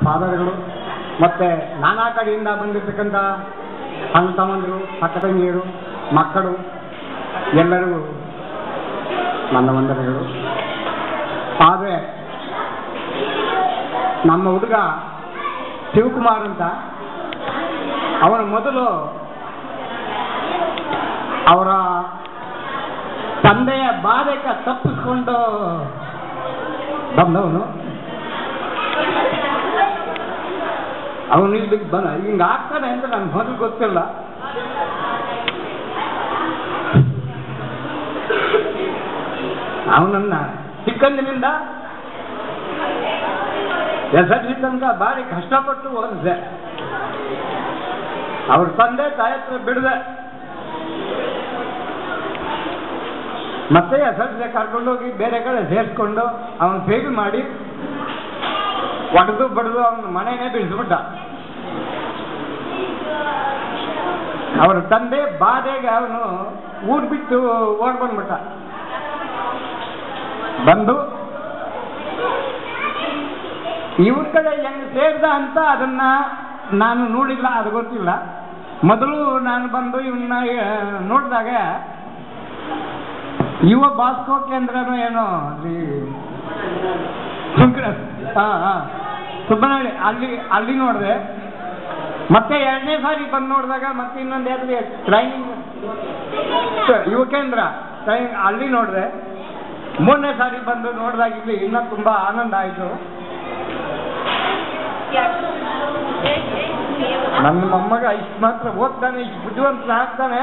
ಫಾದರ್ಗಳು ಮತ್ತು ನಾನಾ ಕಡೆಯಿಂದ ಬಂದಿರತಕ್ಕಂಥ ಅಣ್ಣ ತಮ್ಮಂದಿರು ಅಕ್ಕ ತಂಗಿಯರು ಮಕ್ಕಳು ಎಲ್ಲರಿಗೂ ನನ್ನ ವಂದನೆಗಳು. ಆದರೆ ನಮ್ಮ ಹುಡುಗ ಶಿವಕುಮಾರ್ ಅಂತ ಅವನು ಮೊದಲು ಅವರ ತಂದೆಯ ಬಾಧಕ ತಪ್ಪಿಸ್ಕೊಂಡು ಬಂದವನು. ಅವನು ಇಲ್ಲಿ ಹಿಂಗೆ ಆಗ್ತಾನೆ ಅಂತ ನನಗೆ ಮೊದಲು ಗೊತ್ತಿಲ್ಲ. ಅವನನ್ನ ಚಿಕ್ಕಂದಿನಿಂದ SSLC ತನಕ ಭಾರಿ ಕಷ್ಟಪಟ್ಟು ಓದಿದೆ. ಅವ್ರ ತಂದೆ ತಾಯಿ ಹತ್ರ ಬಿಡದೆ ಮತ್ತೆ SSLC ಕರ್ಕೊಂಡೋಗಿ ಬೇರೆ ಕಡೆ ಸೇರಿಸ್ಕೊಂಡು ಅವನು ಫೇಲ್ ಮಾಡಿ ಒಡೆದು ಬಡಿದು ಅವನ ಮನೆಯೇ ಬೀಳಿಸ್ಬಿಟ್ಟ. ಅವರ ತಂದೆ ಬಾಧೆಗೆ ಅವನು ಊರು ಬಿಟ್ಟು ಓಡ್ ಬಂದ್ಬಿಟ್ಟ. ಬಂದು ಇವ್ರ ಕಡೆ ಹೆಂಗ್ ಸೇರ್ದ ಅಂತ ಅದನ್ನ ನಾನು ನೋಡಿಲ್ಲ, ಅದು ಗೊತ್ತಿಲ್ಲ. ಮೊದಲು ನಾನು ಬಂದು ಇವನ್ನ ನೋಡಿದಾಗ ಯುವ ಬಾಸ್ಕೋ ಕೇಂದ್ರನೋ ಏನೋ ಅಲ್ಲಿ ಸುಬ್ಬನಹಳ್ಳಿ ಅಲ್ಲಿ ನೋಡಿದೆ. ಮತ್ತೆ ಎರಡನೇ ಸಾರಿ ಬಂದು ನೋಡಿದಾಗ ಮತ್ತೆ ಇನ್ನೊಂದು ಯಾತ್ರೆ ಟ್ರೈನಿಂಗ್ ಯುವ ಕೇಂದ್ರ ಟ್ರೈನಿಂಗ್ ಅಲ್ಲಿ ನೋಡಿದೆ. ಮೂರನೇ ಸಾರಿ ಬಂದು ನೋಡಿದಾಗ ಇಲ್ಲಿ ಇನ್ನೂ ತುಂಬ ಆನಂದ ಆಯಿತು. ನನ್ನ ಮೊಮ್ಮಗ ಇಷ್ಟು ಮಾತ್ರ ಓದ್ತಾನೆ, ಇಷ್ಟು ಬುದ್ಧಿವಂತನಾಗ್ತಾನೆ,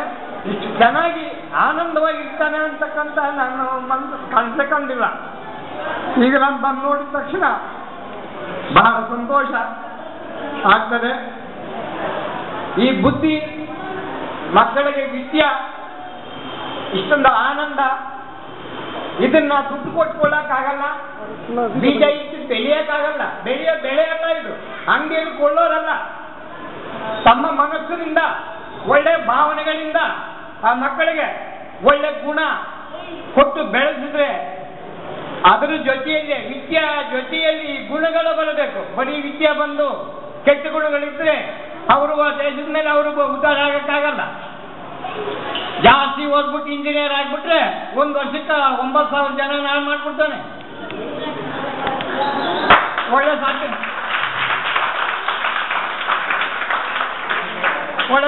ಇಷ್ಟು ಚೆನ್ನಾಗಿ ಆನಂದವಾಗಿರ್ತಾನೆ ಅಂತಕ್ಕಂಥ ನಾನು ಮನಸ್ಸು ಕಂಡಿಲ್ಲ. ಈಗ ನಾನು ಬಂದು ನೋಡಿದ ತಕ್ಷಣ ಬಹಳ ಸಂತೋಷ ಆಗ್ತದೆ. ಈ ಬುದ್ಧಿ ಮಕ್ಕಳಿಗೆ ವಿದ್ಯೆ ಇಷ್ಟೊಂದು ಆನಂದ, ಇದನ್ನ ದುಡ್ಡು ಕೊಟ್ಕೊಳ್ಳಕ್ಕಾಗಲ್ಲ, ಬೀಜ ಇಟ್ಟು ಬೆಳೆಯಕ್ಕಾಗಲ್ಲ, ಬೆಳೆ ಅಲ್ಲ ಇದು, ಅಂಗಡಿಯಲ್ಲಿ ಕೊಳ್ಳೋರಲ್ಲ. ತಮ್ಮ ಮನಸ್ಸಿನಿಂದ ಒಳ್ಳೆ ಭಾವನೆಗಳಿಂದ ಆ ಮಕ್ಕಳಿಗೆ ಒಳ್ಳೆ ಗುಣ ಕೊಟ್ಟು ಬೆಳೆಸಿದ್ರೆ ಅದರ ಜೊತೆಯಲ್ಲಿ ವಿದ್ಯಾ ಜೊತೆಯಲ್ಲಿ ಗುಣಗಳು ಬರಬೇಕು. ಬರೀ ವಿದ್ಯೆ ಬಂದು ಕೆಟ್ಟ ಗುಣಗಳಿದ್ರೆ ಅವರು ದೇಶದ ಮೇಲೆ ಅವರು ಉದ್ಧಾರ ಆಗಕ್ಕಾಗಲ್ಲ. ಜಾಸ್ತಿ ಓದ್ಬಿಟ್ಟು ಇಂಜಿನಿಯರ್ ಆಗ್ಬಿಟ್ರೆ 1 ವರ್ಷಕ್ಕೆ 9,000 ಜನ ನಾನು ಮಾಡ್ಬಿಡ್ತಾನೆ. ಒಳ್ಳೆ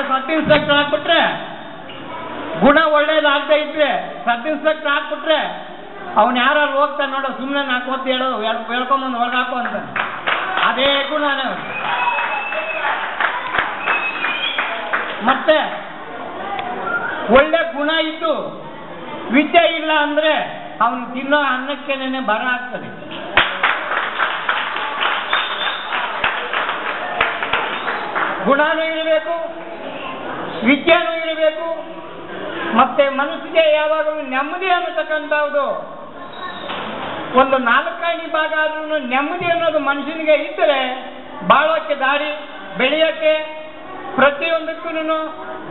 ಸಬ್ ಇನ್ಸ್ಪೆಕ್ಟರ್ ಆಗ್ಬಿಟ್ರೆ ಗುಣ ಒಳ್ಳೇದಾಗ್ತಾ ಇದ್ರೆ ಸಬ್ ಇನ್ಸ್ಪೆಕ್ಟರ್ ಆಗ್ಬಿಟ್ರೆ ಅವನು ಯಾರು ಹೋಗ್ತಾನೆ ನೋಡೋ, ಸುಮ್ಮನೆ 4 ಹೊತ್ತು ಹೇಳ್ಕೊಂಬಂದು ಹೊರಗಾಕೋ ಅಂತ, ಅದೇ ಗುಣನೇ. ಮತ್ತೆ ಒಳ್ಳೆ ಗುಣ ಇದ್ದು ವಿದ್ಯೆ ಇಲ್ಲ ಅಂದ್ರೆ ಅವನು ತಿನ್ನೋ ಅನ್ನಕ್ಕೇನೆ ಬರ ಆಗ್ತದೆ. ಗುಣನೂ ಇರಬೇಕು, ವಿದ್ಯೆನೂ ಇರಬೇಕು, ಮತ್ತೆ ಮನಸ್ಸಿಗೆ ಯಾವಾಗಲೂ ನೆಮ್ಮದಿ ಅನ್ನತಕ್ಕಂಥದ್ದು ಒಂದು 4 ಭಾಗ ಆದ್ರೂ ನೆಮ್ಮದಿ ಅನ್ನೋದು ಮನುಷ್ಯನಿಗೆ ಇದ್ದರೆ ಬಾಳೋಕ್ಕೆ ದಾರಿ, ಬೆಳೆಯೋಕ್ಕೆ, ಪ್ರತಿಯೊಂದಕ್ಕೂ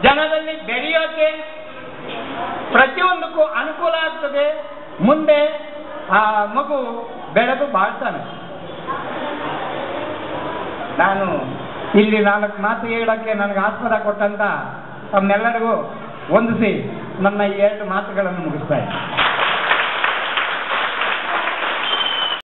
ಜನದಲ್ಲಿ ಬೆಳೆಯೋಕೆ ಪ್ರತಿಯೊಂದಕ್ಕೂ ಅನುಕೂಲ ಆಗ್ತದೆ. ಮುಂದೆ ಆ ಮಗು ಬೆಳೆದು ಬಾಳ್ತಾನೆ. ನಾನು ಇಲ್ಲಿ 4 ಮಾತು ಹೇಳಕ್ಕೆ ನನಗೆ ಆಸ್ಪದ ಕೊಟ್ಟಂತ ತಮ್ಮೆಲ್ಲರಿಗೂ ವಂದಿಸಿ ನನ್ನ ಈ 2 ಮಾತುಗಳನ್ನು ಮುಗಿಸ್ತಾ ಇದ್ದೀನಿ.